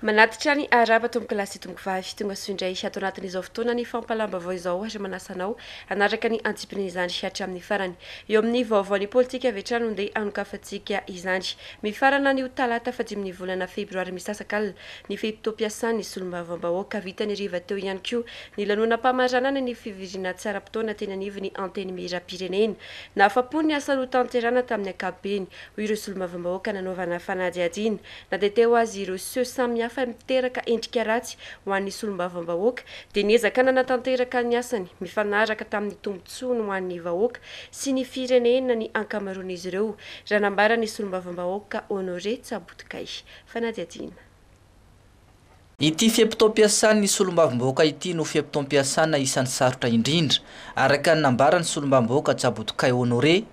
Manatitra ny araba tomboka lasy tomboka vavy tonga soindray ato anatin'izao fotoana ny fampalamba vao izao ohatra manasanao anaraka ny antsipiny izany hatramin'ny farany eo amin'ny vaovaon'ny politika avy hatrany andeha anokafantsika izany mifarana ny talata fadimy ny volana febroary misasak'alina ny fitotom-piasan'ny solombavambahoaka vita ny riva teo ihany koa ny lanonam-pamaranana ny fivirina tsara-potoana teny anivo ny anteny miram-pirenena nahafapo ny asaloha tanterana tamin'ny ankapobeny hoy ireo solombavambahoaka nanaovana fanadihadiana na dia teo azy ireo seo samy fa miteraka endrika ratsy ho an'ny solombavambahoaka dia niezaka nanatanteraka ny asany mifanaraka tamin'ny tombontsoa ho an'ny vahoaka sy ny firenena ny ankamaroan'izy ireo raha nambarany solombavambahoaka Honoré Tsabotkay fanadihadiana. Ity fiampitoam-piasan'ny solombavambahoaka ity no fiampitoam-piasana isan'ny sarotra indrindra araka ny nambarany solombavambahoaka Tsabotkay Honoré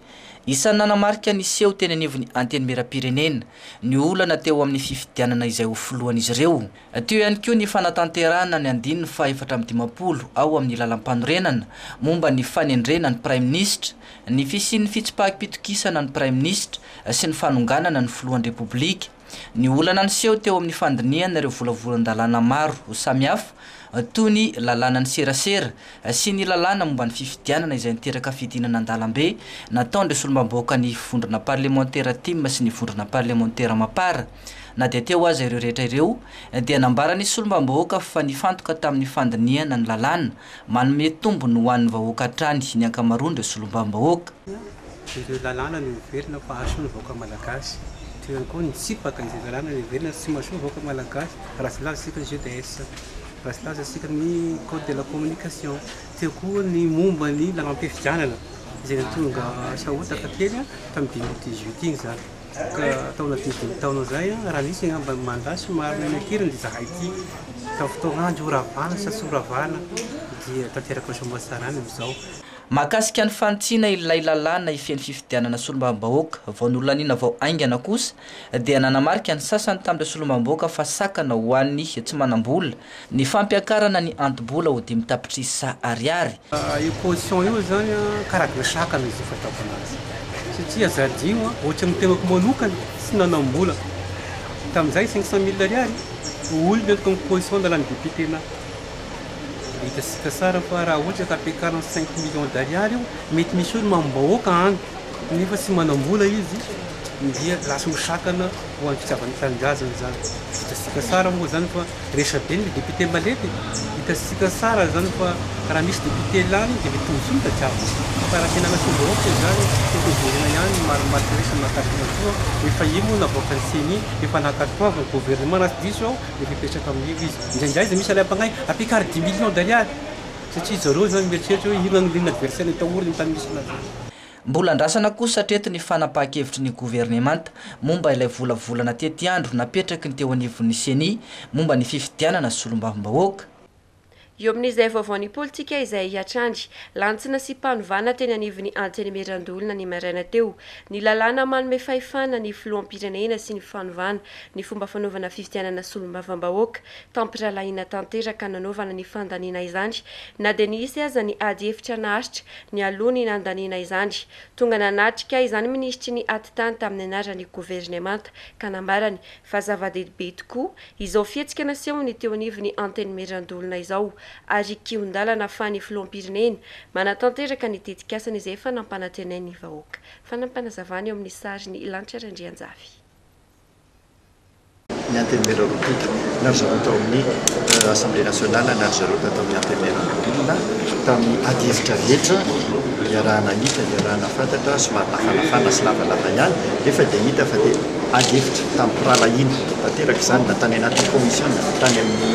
isan'ny nanamarika ny seho teny anivony anteny miram-pirenena ny olana teo amin'ny fifidianana izay ho filohan'izy ireo. Teo ihany koa ny fanatanterahana ny andininy fa 450 ao amin'ny lalam-panorenana momba ny fanendrena ny Prime Ministre, ny fisian'ny fitsipaham-pitokisana ny Prime Ministre sy ny fanonganana ny filohan'ny Repoblika. Ny olana ny seho teo amin'ny fandiniana ireo volavolan-dalàna maro samihafa toy ny lalàna ny serasera sy ny lalàna momba ny fifidianana izay niteraka fidinana an-dalambe nataon'ireo solombavambahoaka ny vondrona parlementaire Tim sy ny vondrona parlementaire Mapara. Na dia teo azy ireo rehetra ireo dia nambarany solombavambahoaka fa nifantoka tamin'ny fandiniana ny lalàna manome tombony ho an'ny vahoaka hatrany ny ankamaroan'ireo solombavambahoaka. Ireo lalàna ny verina fa hasoa ny vahoaka malagasy. Teo ihany koa ny tsipaka izay lalàna ny verina tsy mahasoa ny vahoaka malagasy raha sy laza isika ny GDS. Raha sy laza isika ny code de la communication. Teo koa ny momba ny lalam-pifidianana izay tonga sahotaka kely tamin'ny 2018 igny zany. Ka taona 20 taona zay raha nisy ngamba mandasy maro nakiriny dia zahay ity ka fotoagna andro oravana sa tsy oravana dia tanteraka sombasarany amin'izao. Mahakasika ny fantsiana ilay lalàna ifen'ny fifidianana solombavambahoaka vao nolonaniana vao aingana kosa dia nanamarika ny sasany tamin'ireo solombavambahoaka fa sakana ho an'ny tsy manam-bola ny fampiakarana ny antom-bola ho 5 tapitrisa ariary. Io position io zany karazana sakana izy fataoko anazy satria zadio ohatra ny tenako manokana tsy nanam-bola tamin'izay 500 000 ariary olona toko amin'ny position dalany député na hitasika sara fa raha ohatra ka ampiakarana 5 millions d'ariary mety misy olo mambahoaka any nefa tsy manam-bola izy dia lasa misakana ho an'ny fitiavan'ny tanindrazana zany. Hitasika sara moa zany fa resabe ny député malety hitasika sara zany fa raha misy député lany dia mety mizola jiaby fa raha tena nasombahoaka zany toverena ihany maromaro resa nakatona koa efa io moa navoaka ny CENI efa nakatoava ny gouvernement na tsy diso ao efa hipetraka amin'io izy indraindray izy misy alapanay ampiakary 10 millions d'ariary satria zareo zany mieritreritra hoe ino ny adversaire taoriny tany misy nazy. Mbola andrasana kosa hatreto ny fanapahan-kevitry ny gouvernemanta momba ilay volavolana tety andro napetraky ny teo anivon'ny CENI momba ny fifidianana solombavambahoaka. Eo amin'izay vaovaon'ny politika izay hiatrandry lantsina sy mpanovana teny anivon'ny anteny mirandolona ny maraina teo ny lalàna manome fahefana ny filoham-pirenena sy ny fanovana ny fomba fanaovana fifidianana solombavambahoaka tampiralaina tanteraka nanaovana ny fandaniana izany na dia nisy aza ny ady hevitra naharitra ny aloha ny nandaniana izany tonga nanatrika izany ministry ny atitany tamin'ny anaran'ny gouvernemanta ka nambarany fa zava-dehibe tokoa izao fihetsika naseho ny teo anivon'ny anteny mirandolona izao ary kiondalana fa ny filoham-pirenena manatanteraka ny tetikasany izay efa nampanantenainy vahoaka fanampanazavany eo amin'ny sary ny Lanitra Randrianjavy. Ny anteny mirandolona na zareo tao amin'ny Assemblée nationale na zareo tao amin'ny anteny mirandolona tamin'ny ady hevitra rehetra iarahana hita iarahana fantatra somary nafanafana sy lavalava ihany efa dia hita fa dia ady hevitra tamin'ny piralaina tanteraka izany natany anaty commission natany amin'ny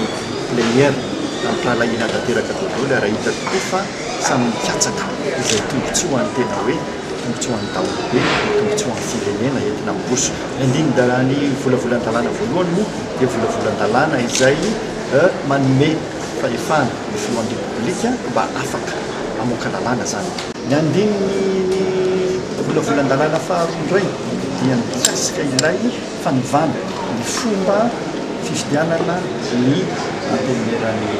plénière tamin'ny piralaina tanteraka daholo raha hita tokoa fa samy mikatsaka izay tombotsoa ny tena hoe tombotsoa ny taolobe tombotsoa ny firenena entina miboso indrindra ny volavolan-dalàna voalohany moa dia volavolan-dalàna izay manome fahefana ny filohan'ny repoblika mba afaka amoaka lalàna zany. Ny andininy volavolan-dalàna faharoa indray dia mikasika ilay fanovana ny fomba fifidianana ny antenerany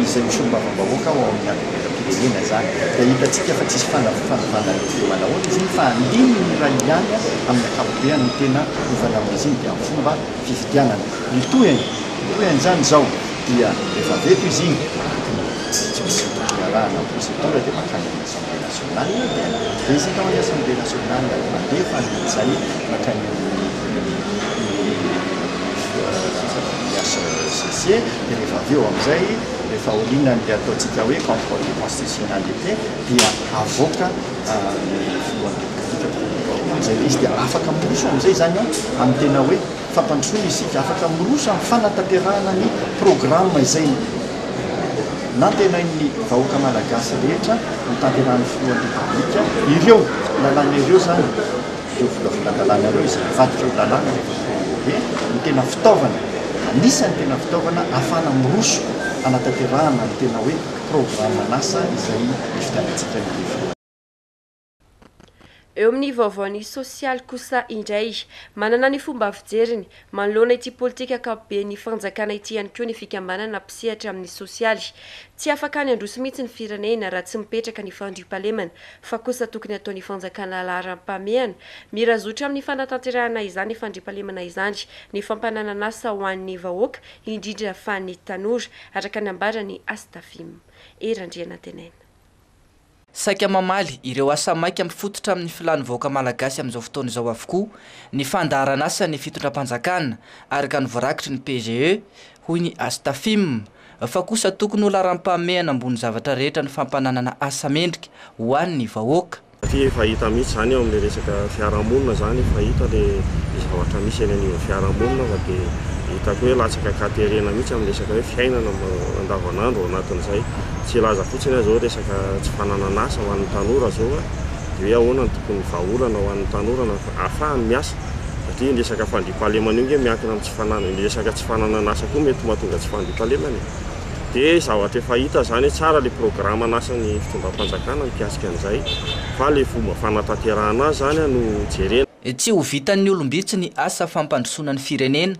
izay solombavambahoaka ao amin'ny anteneram-pirenena zany dia hitantsika fa tsisy fanovana teo manahoana izy iny fa andininy ray ihany amin'ny ankapobeny no tena ovana amin'izy iny dia amin'ny fomba fifidianana ny tohany hoe an'izany zao dia efa veto izy igny tsy misy rahana procédure dia makany amin'ny assemblée nationale dia président ny assemblée nationale mandefa zay makany HCC dia rehefa avy eo amin'izay rehefa olinany dia ataontsika hoe contrôle de constitutionnalité dia avoaka zay izy dia afaka miroso amin'izay zany amin'ny tena hoe fampandrosoana isika afaka miroso amin'ny fanatanterahana ny programme izay nantenain'ny vahoaka malagasy rehetra ny tanterahany filohan'ny republika ireo lalàna ireo zany ireo volavolalalàna ireo izay mivadika eo lalàna rehefa ny tena fitaovana anisany tena fitaovana afana miroso anatanterahana ny tena hoe programme nasa izay fitiavantsika ny eo amin'ny vaovaony sosialy kosa indray manana ny fomba fijeriny manoloana ity politika akapobe ny fanjakana ity ihany koa ny fikambanana mpisehatra amin'ny sosialy tsy afaka ny androso mihitsy ny firenena raha tsy mipetraka ny fandriampahalemana fa kosa tokony ataon'ny fanjakana laharam-pameana mirazotra amin'ny fanatanterahana izany fandriampahalemana izany ny fampanananasa ho an'ny vahoaka indrindra fa ny tanora araka ny ambarany Astafim erandriana tenena saika mamaly ireo asa maika mifototra amin'ny filany vahoaka malagasy amin'izao fotoana izao avokoa ny fandaharana asa ny fitondram-panjakana araka ny voarakitry ny PGE hoy ny Astafim fa kosa tokony ho laharam-pahamehana ambony zavatra rehetra ny fampananana asa mendrika ho an'ny vahoaka efa hita mihitsy zany eo amin'ny resaka fiarahamonina zany efa hita le zavatra misy eny an'io fiarahamonina fa dia hitako hoe latsaka katerena mihitsy amin'ny resaka hoe fiainana andavanandro anatin'izay tsy laza fotsiny azy zao resaka tsy fananana asa ho an'ny tanora zao dia hoe ahoana ny tokony vahaolana ho an'ny tanora na ahafahany miasa satria ny resaka fandriampahalemana io nge miankina amin'ny tsy fananana ny resaka tsy fananana asa koa mety mahatonga tsy fandriampahalemana dia zavatra efa hita zany tsara le programme nasa ny fitondram-panjakana mikasika an'izay fa le fomba fanatanterahana azy zany no jerena tsy ho vitan'ny olombitsy ny asa fampandrosoana ny firenena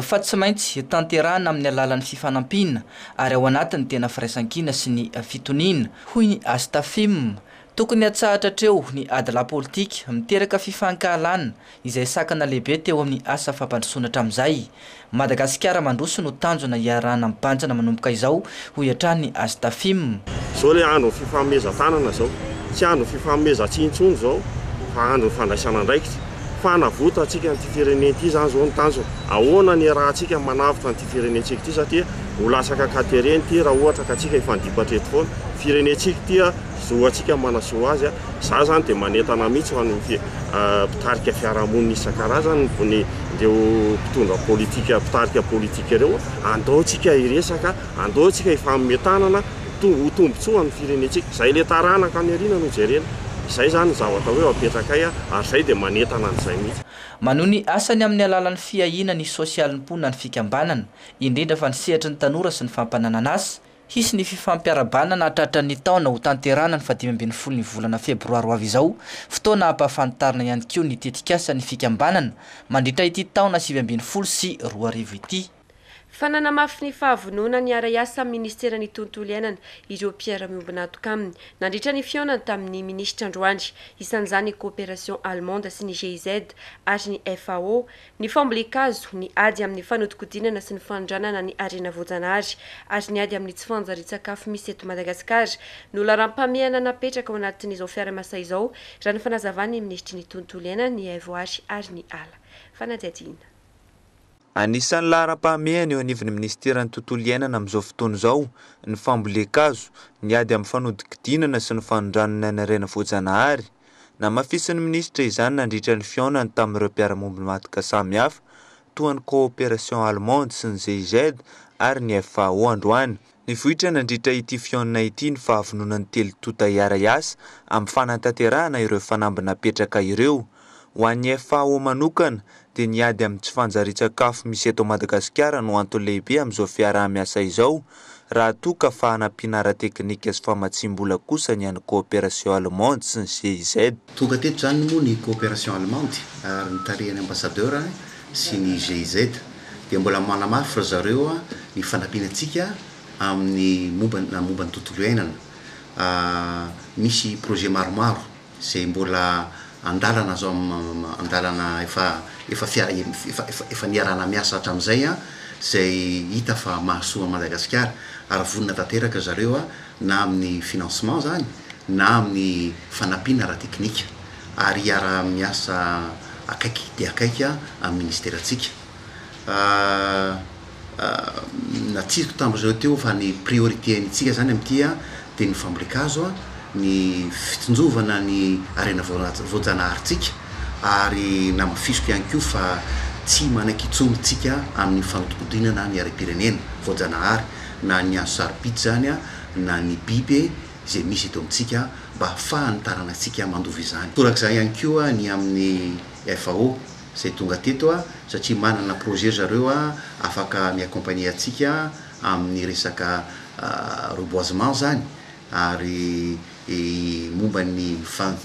fa tsy maintsy tanterahana amin'ny alalan'ny fifanampiana ary ao anatin'ny tena firaisan-kina sy ny fitoniana hoy ny Astafim tokony atsahatra treo ny adala politika miteraka fifankahalana izay sakana lehibe teo amin'ny asa fampandrosoana hatramin'izay Madagasikara mandroso no tanjona iarahana mibanjana manomboka izao hoy hatrany Astafim zao le andro fifanomezan-tanana zao tsy andro fifanomezan-tsintsony zao fa andro fandraisana andraikitra fa navota atsika n'ity firenena ity zany zao ny tanjona ahoana ny rahantsika manavitra n'ity firenentsika ity satria ho lasaka katereny ity raha ohatra ka atsika ifandipatreto foana firenentsika ity zo atsika manasoa azy za zany dia manentana mihitsy ho an'ny mpitarika fiarahamonina isan-karazany ny ireo mpitondra politika mpitarika politika ireo andaotsika iresaka andaotsika ifanometanana ho tombotsoa amin'ny firenentsika izay le taranaka any ariana no jerena izay zany zavatra hoe apetraka ary izay dia manentana an'izay mihitsy manoho ny asany amin'ny alalan'ny fiahina ny sosialim-ponina ny fikambanana indrindra fa ny sehatra ny tanora sy ny fampananana asa hisy ny fifampiarabanana hatratra ny taona ho tanterana ny 15 ny volana febroary avy izao fotoana hampahafantarana ihany koa ny tetikasa ny fikambanana mandritra ity taona 15 sy 20 ity fanana mafy ny fahavonona ny ara-asa amin'ny ministera ny tontolo iainana ireo mpiara-miombonatoka aminy nandritra ny fionany tamin'ny ministra Androany isan'izany coopération allemande sy ny GIZ ary ny FAO ny fambolikazo ny ady amin'ny fanodikodinana sy ny fanondranana ny arena voajanahary ary ny ady amin'ny tsy fanjarin-tsakafo misy eto Madagasikara no laharam-pameana napetraka ao anatin'izao fiara-masa izao raha ny fanazavany ministry ny tontolo iainana ny Evoary ary ny ala fanadihadiana Anisan'ny laharam-pahamehana eo anivon'ny ministeran'ny tontolo iainana amin'izao fotoana izao ny fambolekazo ny ady amin'ny fanodikidinana sy ny fanondranana ny arena voajanahary namafisin'ny ministra izany nandritra ny fionany tamin'ireo mpiara-miombonatoka samihafa toa ny coopération allemande sy ny GIZ ary ny FAO androany ny vohitra nandritra ity fionana ity ny fahavononan'ny telotota iara-asa amin'ny fanatanterahana ireo fanambina apetraka ireo ho an'ny FAO manokana dia ny ady amin'ny tsy fanjarin-tsakafo misy eto Madagasikara no antony lehibe amin'izao fiaraha-miasa izao raha toa ka fanampiana ara-teknika sy famatsim-bola kosa ny an'ny coopération allemande sy ny GIZ. Tonga teto zany moa ny coopération allemande ary ny tarehany ambassadeur sy ny GIZ dia mbola manamafy fa zareo ny fanampianantsika amin'ny momba ny tontolo iainana. Misy projet maromaro izay mbola andalana zao andalana efa niarana miasa hatramin'izay zay hita fa mahasoa Madagasikara ary vonina tanteraka zareo na amin'ny financement zany na amin'ny fanampiana ara teknika ary iara miasa akaiky dia akaiky amin'ny ministera atsika natsisiko tam'izao teo fa ny priorité nitsika zany amin'ity dia ny fambolekazo ny fitonjovana ny arena voajanaharitsika ary namafisoko ihany koa fa tsy manakitsony tsika amin'ny fanotokodinana ny ara-pirenena voajanahary na ny azo sarobidy zany na ny biby zay misy eto amintsika mba ahafahany taranantsika mandovy izany. Torak'izay ihany koa ny amin'ny FAO zay tonga teto satria manana projet zareo afaka miaccompagner atsika amin'ny resaka reboisement zany ary momba ny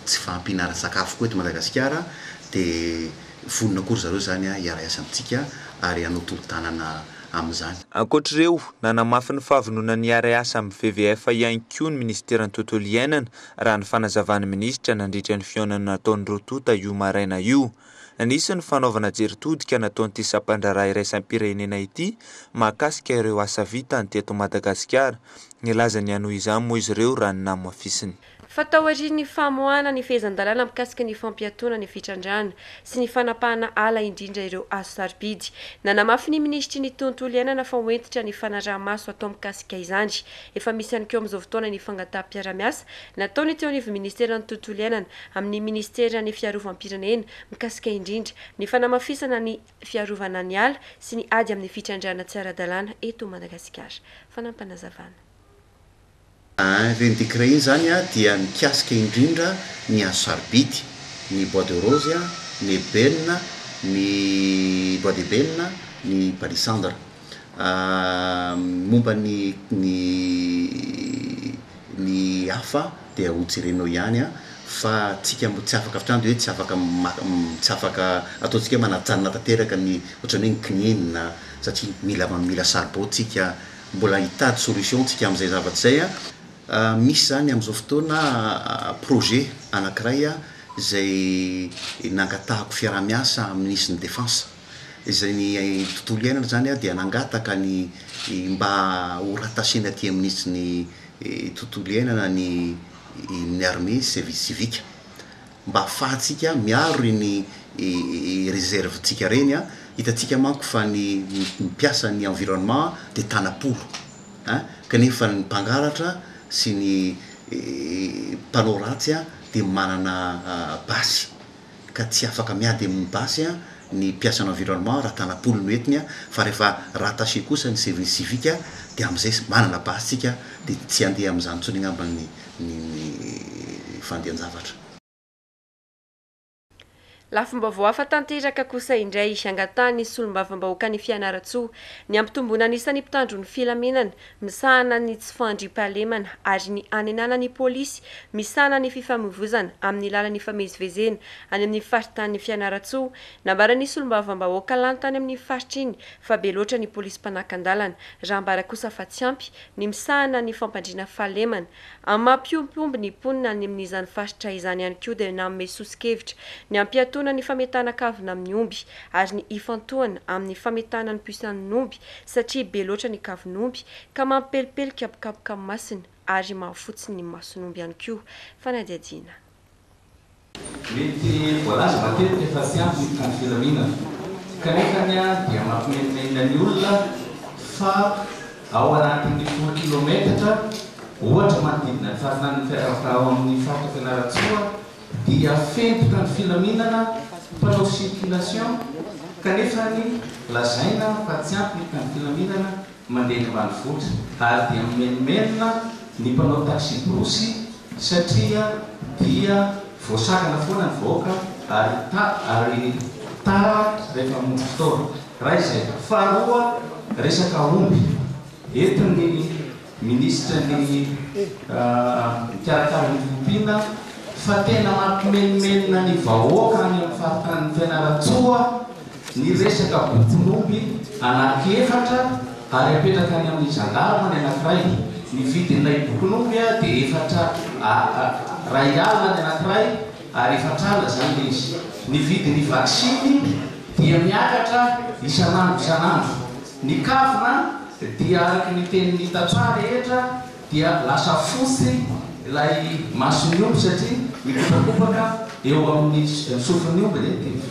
tsy fahampinara sakafo koa eto Madagasikara dia vonona kory zareo zany iara-iasa amintsika ary hanotolo-tanana amin'izany. Ankoatr'ireo nanamafy ny fahavonona ny iara-iasa amin'ny WWF ihany koa ny ministeran'ny tontolo iainana raha ny fanazavana minisitra nandritra ny fihaonana nataon'ny rotota io maraina io. Anisan'ny fanaovana jeritodika nataon'ity sampandraraha iraisam-pirenena ity mahakasika ireo asa vita teto Madagasikara. Nilazany anoho izany moa izy ireo raha ny namafisiny. Fatao aorian'ny famoahana ny fehezan-dalàna mikasika ny fampiatoana ny fitrandrana sy ny fanapahana ala indrindra ireo azo sarobidy. Nanamafy ny ministry ny tontolo iainana fa hoentitra ny fanaraha-maso atao mikasika izany. Efa misy ihany koa amin'izao fotoana ny fangataham-piara-miasa nataony teo anivon'ny ministeran'ny tontolo iainana amin'ny ministeran'ny fiarovam-pirenena mikasika indrindra ny fanamafisana ny fiarovana ny ala sy ny ady amin'ny fitrandrana tsy ara-dalàna eto Madagasikara. Fanampanazavana. Reny décret iny zany dia mikasika indrindra ny azo sarobidy, ny bois de rose, ny ebène, ny bois d'ébène, ny palissandre. Momba ny hafa dia hojerenao ihany fa tsika tsy afaka fitrano hoe tsy afaka ataontsika manajanona tanteraka ny ohatran'ny hoe ny kinenina satria mila saribao tsika mbola hitady solution tsika amin'izay zavatra zay misy zany amin'izao fotoana projet anankiray zay nangatahako fiara-miasa amin'ny ministre ny défense izay ny tontolo iainana zany dia nangataka ny mba ho rattachena aty amin'ny ministre ny tontolo iainana ny armée service civique mba ahafahantsika miaro ny réserve tsika reny hitatsika manko fa ny mpiasa ny environnement dia tanapolo kanefa ny mpangalatra sy ny mpanao ratsy dia manana basy ka tsy afaka miady amin'ny basy ny mpiasa ny environnement raha tanapolo no entiny fa rehefa rattaché kosa ny service civique dia amin'izay manana basy tsika dia tsy handeha amin'izany intsony ngamba ny fandehan-javatra. Lafim-baovao hafa tanteraka kosa indray angatahany solombavam-bahoaka ny Fianaratsoa ny ampitombona anisan'ny mpitandro ny filaminana misahana ny tsy fandriam-pahalemana ary ny anenana ny polisy misahana ny fifamoivoizana amin'ny lalan'ny famezivezena any amin'ny faritany Fianaratsoa nambara ny solombavam-bahoaka lany tany amin'ny faritra iny fa be loatra ny polisy mpanakan-dalana raha mbara kosa fa tsy ampy ny misahana ny fampandriana fahalemana amin'ny mampiompiomby ny mponina any amin'izany faritra izany ihany koa dia nanome sosikevitra ny ampiato ny fametana kavina amin'ny omby ary ny ifantohana amin'ny fametana ny puisan'ny omby satria be loatra ny kavin'omby ka mampipelipelika kapokapoka amin'ny masina ary mahafotsy ny mason'omby ihany koa fanadiadiana. Mety voalaza matetika efa tsy ampy ny filaminana kanefany dia mampimenimena ny olona fa ao anatin'ny 10 kilometatra ohatra manodidina ny fahatanany ao amin'ny faritra Fianaratsoa dia fentoka ny filaminana mpanao circulation kanefa ny lazaina fa tsy ampy ny filaminana mandeha ambanivohitra ary dia mimenimenina ny mpanao taxi brosy satria dia voasakana foana ny vahoaka ary tara rehefa mody fotoana raha izay. Faharoa resaka omby entiny ministra ny karakara ny fompiana fa tena mampimenimena ny vahoaka any amin'ny faritany Fianaratsoa ny resaka bokon'omby anankefatra ary apetraka any amin'ny gendarme ny anankiray ny vidin'ilay bokon'omby dia 4 ray alina ny anankiray ary 4 alina zany izy. Ny vidin'ny vaksiny dia miakatra isanandro ny kavina dia araky ny tenin'ny tatra rehetra dia lasa fosy ilay masony omby satria mikopakopaka eo amin'ny sofiny omby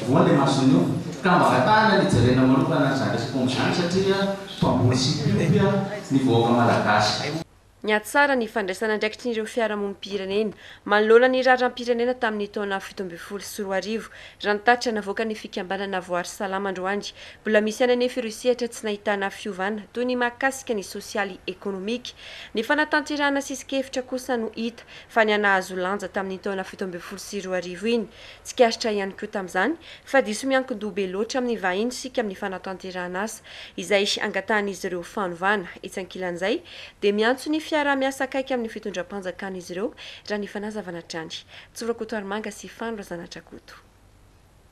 voany le masony omby ka magatana ny jerena manokana zany resipomby zany satria mpamboly sy biobia ny vahoaka malagasy. Ny atsara ny fandraisana andraikitry ireo fiarahamonim-pirenena manoloana ny raram-pirenena tamin'ny taona 17 raha nitatitra navoaka ny fikambanana voary salama androany mbola misy ananefa ireo sehatra tsy nahitana fiovana toy ny mahakasika ny sosialy ekonomika ny fanatanterahana sisikevitra kosa no hita fa ny anahazo lanja tamin'ny taona 17 iny tsy kasitra ihany koa tamin'izany fa diso miankin-doha be loatra amin'ny vahiny sika amin'ny fanatanterahana asa izay angatahan'izy ireo fanovana itsankilan'izay dia miantso ny fiara-miasa akaiky amin'ny fitondram-panjakana izy ireo raha ny fanazavana trany tsorakotoary manga sy fandro zanatrakoto.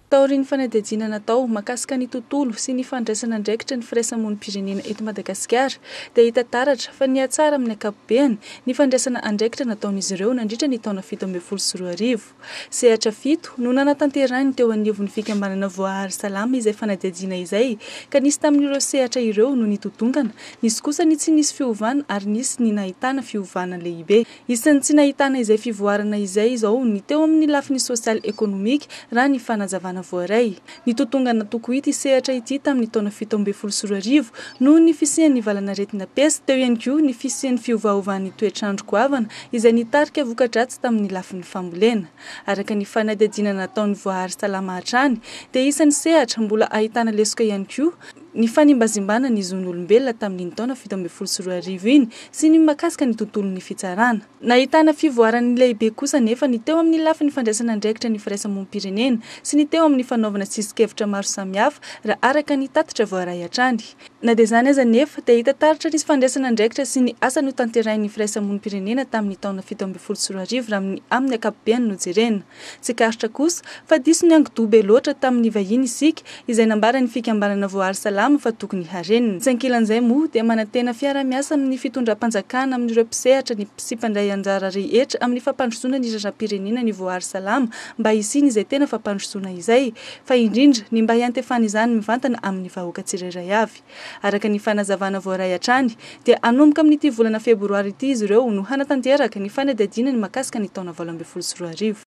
Taoriany fanadihadiana natao makasika ny tontolo sy ny fandraisana andraikitra ny firaisamonim-pirenena eto Madagasikara dia hita taratra fa ny atsara amin'ny ankapobeny ny fandraisana andraikitra nataon'izy ireo nandritra ny taona 17 sehatra 7 no nanatanterahiny teo anivon'ny fikambanana voary salama izay fanadihadiana izay ka nisy tamin'ireo sehatra ireo no nitotongana nisy kosa ny tsy nisy fiovana ary nisy ny nahitana fiovana lehibe isan'ny tsy nahitana izay fivoarana izay izao ny teo amin'ny lafiny sosialy ekonomika raha ny fanazavana voaray ny totongana toko ity sehatra ity tamin'ny taona 17 noho ny fisian'ny valana retina pesa teo ihany koa ny fisian'ny fiovaovan'ny toetrandro goavana izay nitarika voka-dratsy tamin'ny lafiny fambolena araka ny fanadihadiana nataon'ny voary salama hatrany dia isan'ny sehatra mbola ahitana lesoka ihany koa ny fanimbazimbana ny zon'olombelona tamin'ny taona 17 iny sy ny makasika ny tontolon'ny fitsarana nahitana fivoarany lehibe kosa nefa ny teo amin'ny lafiny fandraisana andraikitra ny firaisamonim-pirenena sy ny teo amin'ny fanaovana sisikevitra maro samihafa raha araka ny tatitra voaray hatrany na dia izany aza nefa dia hita taritra nisy fandraisana andraikitra sy ny asa no tanterahin'ny firaisamonim-pirenena tamin'ny taona 17 raha amin'ny ankapobeny no jerena tsy karitra kosa fa diso ny ankidoha be loatra tamin'ny vahiny isika izay nambarany fikambanana voary salama fa tokony harenina tsy ankilan'izay moa dia manantena fiara-miasa amin'ny fitondram-panjakana amin'ireo mpisehatra ny mpandray anjara rehetra amin'ny fampandrosoana ny raram-pirenena ny voary salama mba hisiny izay tena fampandrosoana izay fa indrindra ny mba hiantefana izany mivantana amin'ny vahoaka tsirairay avy araka ny fanazavana voaray hatrany dia anomboka amin'ity volana febroary ity izy ireo no hanatanteraka ny fanadihadiana ny makasika ny taona 2012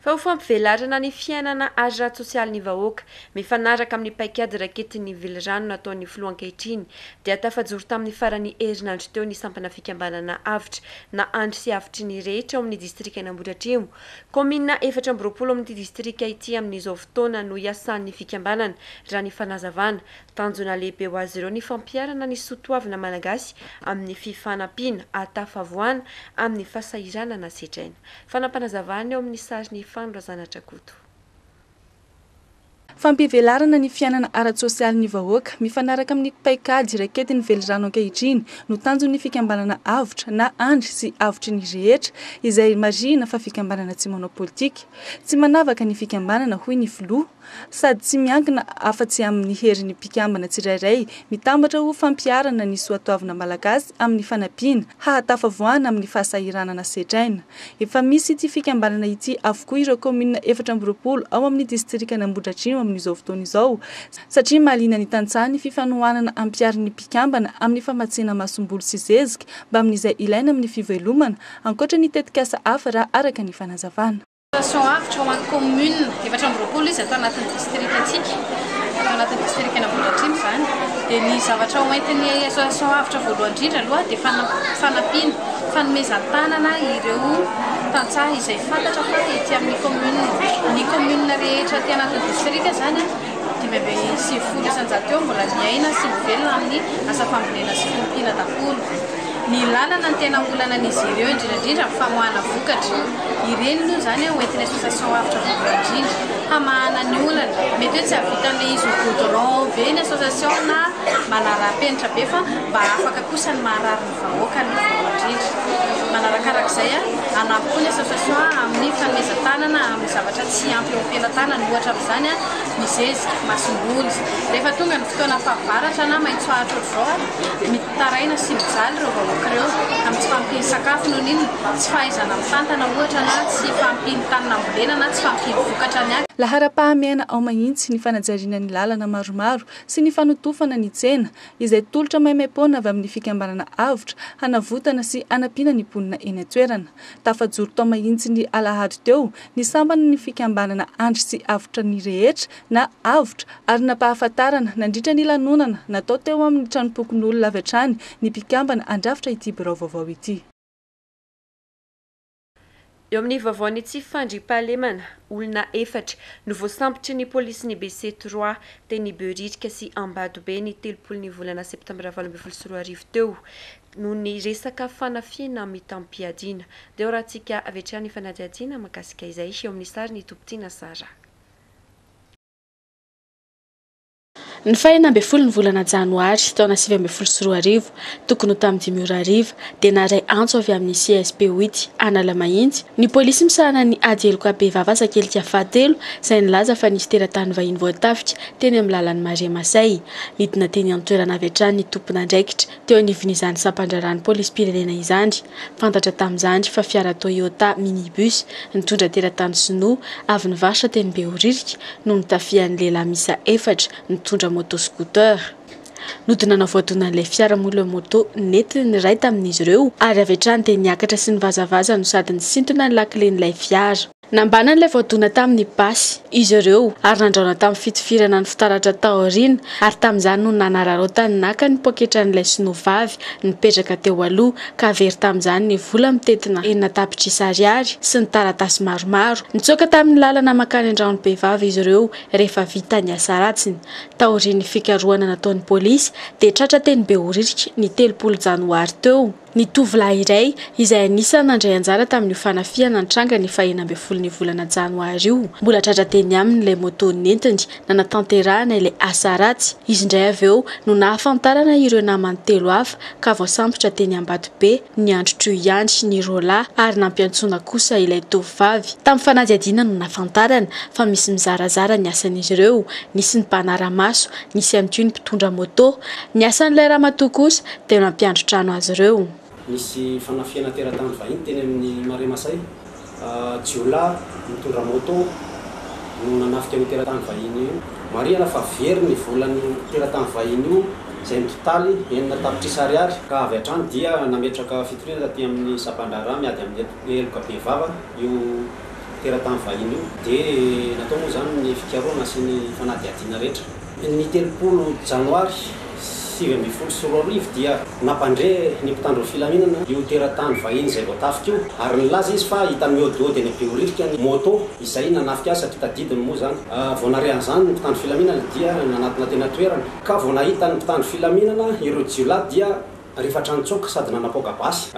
fa ho fampivelarana ny fiainana azy sosialy ny vahoaka mifanaraka amin'ny paikady raketin'ny vilirano nataon'ny filoha ankehitriny dia tafajoro tamin'ny farany herinandro teo ny sampana fikambanana avitra na andro sy avitry ny rehetra ao amin'ny distrika Ambohidratrimo komina 4 amin'ity distrika ity amin'izao fotoana no iasan'ny fikambanana raha ny fanazavana tanjona lehibe ho azy ireo ny fampiarana ny sotoavina malagasy amin'ny fifanampiana atafavoana amin'ny fasahirana na setraina fanampanazavana eo amin'ny sariny fandro zanatrakoto fampivelarana ny fiainana ara-tsosialy ny vahoaka mifanaraka amin'ny paikady raketiny velirano ankehitriny no tanjon'ny fikambanana avitra na andry sy avitry ny rehetra izay marina fa fikambanana tsy manao politika tsy manavaka ny fikambanana hoy ny filoha sady tsy miankina afa-tsy amin'ny herin'ny mpikambana tsirairay mitambatra ho fampiarana ny soatoavina malagasy amin'ny fanampiana hahatafavoana amin'ny fahasahirana na setraina efa misy ity fikambanana ity avokoa ireo komina 4 ao amin'ny distrika Ambohidratrimo amin'izao fotoana izao satria mahaliana ny tantsaha ny fifanohanana ampiarin'ny mpikambana amin'ny famatsiana masombolo sy zezika mba amin'izay ilaina amin'ny fivelomana ankoatra ny tetikasa hafa raha araka ny fanazavana avitra ho an'ny commune 4 izy atao anatin'ny distrika atsika atao anatin'ny distrika Ambohidratrimo izany dia ny zavatra ho entin'ny association avitra voalohany indrindra aloha dia fanampiana fanomezan-tanana ireo tantsaha izay fantatra fa ety amin'ny commune rehetra ty anatin'ny distrika zany 570 eo mbola miaina sy mivelona amin'ny asa fambolena sy fiompiana daholo ny lalana ny tena olana an'izy ireo indrindrandrindra famoahana vokatra ireny aloha zany hoentin'ny association avitra voalohany indrindra hamahana ny olana mety hoe tsy havitan'le izy goudron be ny association na manara-penitra be fa mba afaka kosa ny maharary ny vahoaka ny voalohany indrindra manarakarak'izay anampy koa ny association amin'ny fanomezan-tanana amin'ny zavatra tsy ampy eo ampelan-tanana ohatra amin'izany ny zezika masomboly rehefa tonga ny fotoana fahavaratra na maitsoahatra ohatr'izao mitaraina sy mijaly ireo vahoaka ireo amin'ny tsy fampiany sakafo noho n'iny tsy fahaizana mitantana ohatra na na tsy fampiny taninambolena na tsy fampiny vokatra ny lahara-pahamiaina ao mahitsy ny fanajariana ny lalana maromaro sy ny fanotofana ny tsena izay tolotra maimai-poana avy amin'ny fikambanana avotra hanavotana sy anampiana ny mponina eny an-toerana. Tafajoro tao mahitsy ny alahady teo ny sambana ny fikambanana andry sy avotra ny rehetra na avotra ary nampahafantarana nandritra ny lanonana natao teo amin'ny tranopokon'olona avy hatrany ny mpikambana andrafitra ity birao vaovao ity. Eo amin'ny vaovaony tsy fandriam-pahalemana olona efatra no voasambotra ny polisy BC3 teny Beoritrika sy Ambatobe ny 30 volana septambra 2024 teo noho ny resaka fanafiana mitam-piadiana. Dia raha antsika avy hatrany fanadihadiana mahakasika izay eo amin'ny sary ny Tompitiana Sara. Ny fahina amby folo ny volana janoary taona 2024 tokony ho tamin'ny 5 dia naray antso avy amin'ny CSP 8 Analamahitsy ny polisy misahana ny adyeloko abevava sakelika fahatelo izay nilaza fa nisy teratany vahiny voatafika teny amin'ny lalan'ny Maria Masay. Nidina teny an-toerana avy hatrany ny tompon'andraikitra teo anivon'izany sampandrarany polisy pirenena izany. Fantatra tamin'izany fa fiara Toyota minibus nitondra teratany sinoa avy nivarotra teny Beoririka no nitafian'ny lehilahy misa efatra nitondra moto scooter. Nodina navoadonan'ilay fiara mola moto nety ny ray tamin'izy ireo ary avy hatrany dia niakatra sy nivazavaza no sady nisintona ny lakilen'ilay fiara. Nambana n'ilay voadona tamin'ny basy izy ireo ary nandraona tamin'ny fitifirana ny fitaratra taoriana ary tamin'izany no nanararaotany naka ny poketra n'ilay sinovavy nipetraka teo aloha ka very tamin'izany ny vola mitetina 4 tapitrisa ariary sy ny taratasy maromaro. Nitsoaka tamin'ny lalana makany an-drano behivavy izy ireo rehefa vita ny asa ratsiny. Taorian'ny fikarohana nataon'ny polisy dia tratra teny Beoririka ny 30 janoary teo. Ny tovolahy iray izay anisany nandray anjara tamin'ny fanafiana nitranga ny 12 ny volana janoary io mbola tratra teny aminy ilay moto nentiny nanatanterahana ilay asa ratsy. Izy indray avy eo no nahafantarana ireo namany 3 hafa ka voasambotra teny Ambatobe ny andro Troiandry ny Rola ary nampiantsona kosa ilay tovovavy. Tamin'ny fanadihadiana no nahafantarana fa misy mizarazara ny asan'izy ireo, nisy ny mpanara-maso, nisy ihany koa ny mpitondra moto. Ny asan'ilay ramatoa kosa dia nampiandro trano azy ireo. Nisy fanafiana teratany vahiny teny amin'ny Maria Masay. Jiolahy mitondra moto no nanafika ny teratany vahiny io. Mariana fa very ny volan'ny teratany vahiny io izay mitotaly 4 tapitrisa ariary ka avy hatrany dia nametraka fitorina taty amin'ny Sampandrara miady amin'ny eloka bevava io teratany vahiny io dia natao moa zany ny fikarohana sy ny fanadihadiana rehetra. Ny 30 janoary 2024 dia nampandre ny mpitandro filaminana io teratany vahiny izay voatafika io ary nilaza izy fa hita miôdiôdy eny Beoririka ny moto izay nanafika azy satria tadidiny moa zany. Vao narehan'izany ny mpitandro filaminana dia nanatina tena toerana ka vao nahita ny mpitandro filaminana ireo jiolahy dia rehefa trantsoka sady nanapoka basy.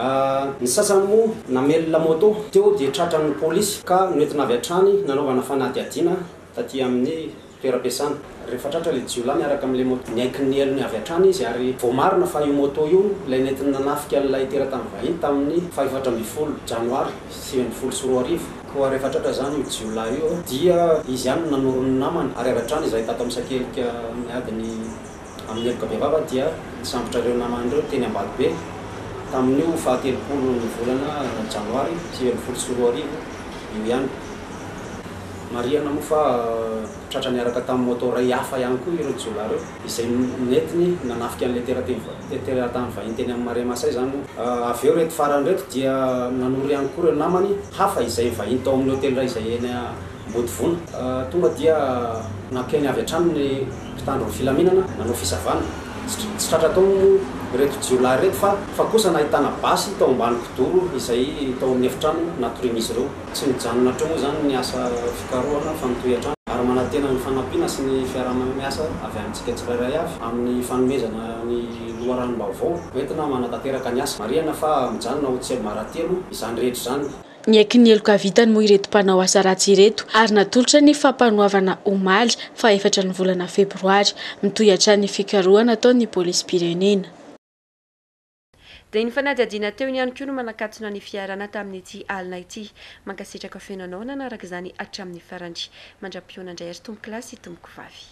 Ny sasany moa namelona moto teo dia tratran'ny polisy ka noentina avy hatrany nanaovana fanadihadiana taty amin'ny toeram-piasana. Rehefa tratra ilay jiolahy miaraka amin'ilay moto niaiky ny elony avy hatrany izy ary vao marina fa io moto io ilay nentin'ny nanafika ilay teratany vahiny tamin'ny 14 janoary 2024. Koa rehefa tratra zany io jiolahy io dia izy ihany nanoro ny namany ary avy hatrany izay tato amin'ny sakelika miady amin'ny eloka bevava dia nisambotra ireo namany ireo teny Ambatobe tamin'io 30 ny volana janoary 2024 io ihany. Mariana moa fa tratra niaraka tamin'ny moto ray hafa ihany koa ireo jiolahy ireo izay netiny nanafika an'ilay teratany vahiny teny amin'ny Maria Masay zany. Avy eo reto farany reto dia nanoro ihany koa ireo namany hafa izay vahiny tao amin'ny hôtely ray izay eny Ambodivona. Tonga dia nankeny avy hatrany ny mpitandro filaminana nanao fisavana. Tsy tratra tao reto jiolahy reto fa kosa nahitana basy tao ambany kidoro izay tao amin'ny efitrano natorian'izy ireo. Tsy mijanona trao moa zany ny asa fikarohana fa mitohy hatrany ary manantena ny fanampiana sy ny fiaraha-miasa avy amintsika tsirairay avy amin'ny fanomezana ny loharanom-baovao entina manatanteraka ny asa. Mariana fa mijanona ho tsy maratelo izany rehetra izany. Niaiky ny eloka vitany moa ireto mpanao asa ratsy ireto ary natolotra ny fampanoavana omaly fa 4 ny volana febroary mitohy hatrany fikarohana ataon'ny polisy pirenena. Dia ny fanadihadiana teo ihany koa no manakatsona ny fiarana tamin'ity alina ity. Mankasitraka fenanao nanaraka izany hatramin'ny farany. Mandra-pionandray ary tombo kilasy tomboko vavy.